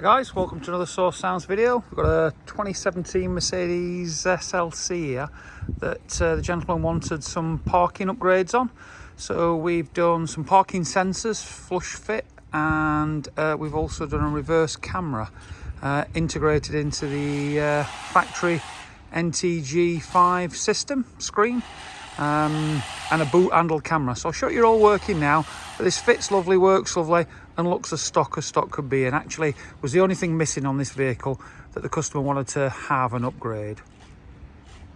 Hi guys, welcome to another Source Sounds video. We've got a 2017 Mercedes SLC here that the gentleman wanted some parking upgrades on. So we've done some parking sensors, flush fit, and we've also done a reverse camera integrated into the factory NTG5 system screen and a boot handle camera. So I'll show you all working now. But this fits lovely, works lovely, and looks as stock could be, and actually was the only thing missing on this vehicle that the customer wanted to have an upgrade.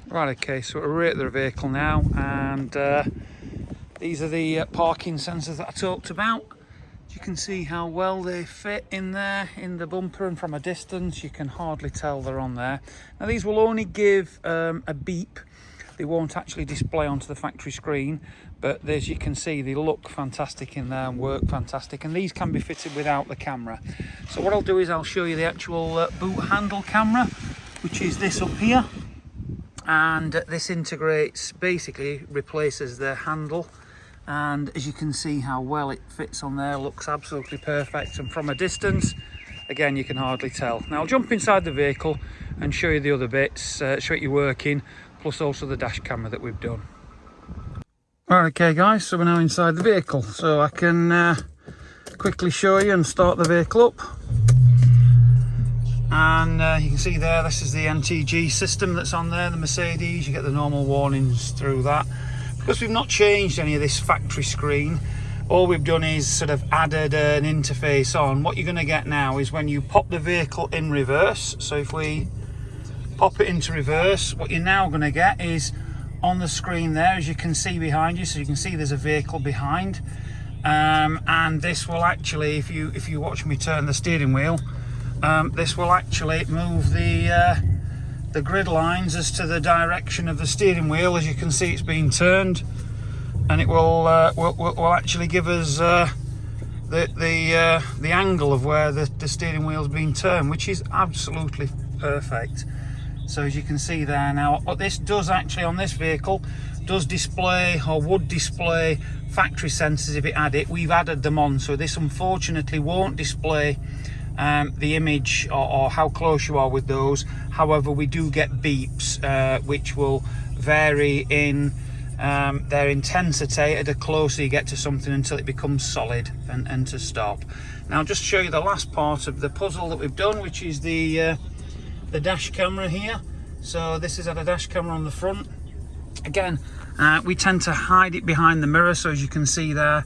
Right, okay, so we're rear of the vehicle now, and these are the parking sensors that I talked about. You can see how well they fit in there in the bumper, and from a distance you can hardly tell they're on there. Now these will only give a beep. They won't actually display onto the factory screen, but as you can see, they look fantastic in there and work fantastic, and these can be fitted without the camera. So what I'll do is I'll show you the actual boot handle camera, which is this up here, and this integrates, basically replaces the handle, and as you can see how well it fits on there, looks absolutely perfect, and from a distance again you can hardly tell. Now I'll jump inside the vehicle and show you the other bits, show you working, plus also the dash camera that we've done. Right, okay guys, so we're now inside the vehicle, so I can quickly show you and start the vehicle up. And you can see there, this is the NTG system that's on there, the Mercedes. You get the normal warnings through that. Because we've not changed any of this factory screen, all we've done is sort of added an interface on. What you're going to get now is when you pop the vehicle in reverse, so if we pop it into reverse, what you're now going to get is on the screen there, as you can see behind you, so you can see there's a vehicle behind, and this will actually, if you watch me turn the steering wheel, this will actually move the grid lines as to the direction of the steering wheel. As you can see, it's being turned, and it will actually give us the angle of where the steering wheel's been turned, which is absolutely perfect. So as you can see there now, what this does actually on this vehicle does display, or would display, factory sensors if it had it. We've added them on, so this unfortunately won't display the image or how close you are with those. However, we do get beeps which will vary in their intensity the closer you get to something until it becomes solid and to stop. Now I'll just show you the last part of the puzzle that we've done, which is the dash camera here. So this is a dash camera on the front. Again, we tend to hide it behind the mirror, so as you can see there,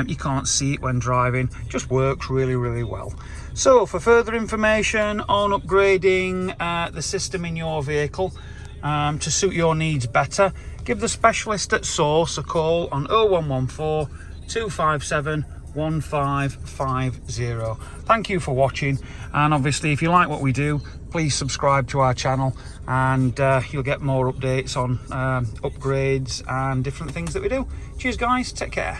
you can't see it when driving. It just works really well. So for further information on upgrading the system in your vehicle to suit your needs better, give the specialist at Source a call on 0114 257 1550. Thank you for watching, and obviously if you like what we do, please subscribe to our channel, and you'll get more updates on upgrades and different things that we do. Cheers guys, take care.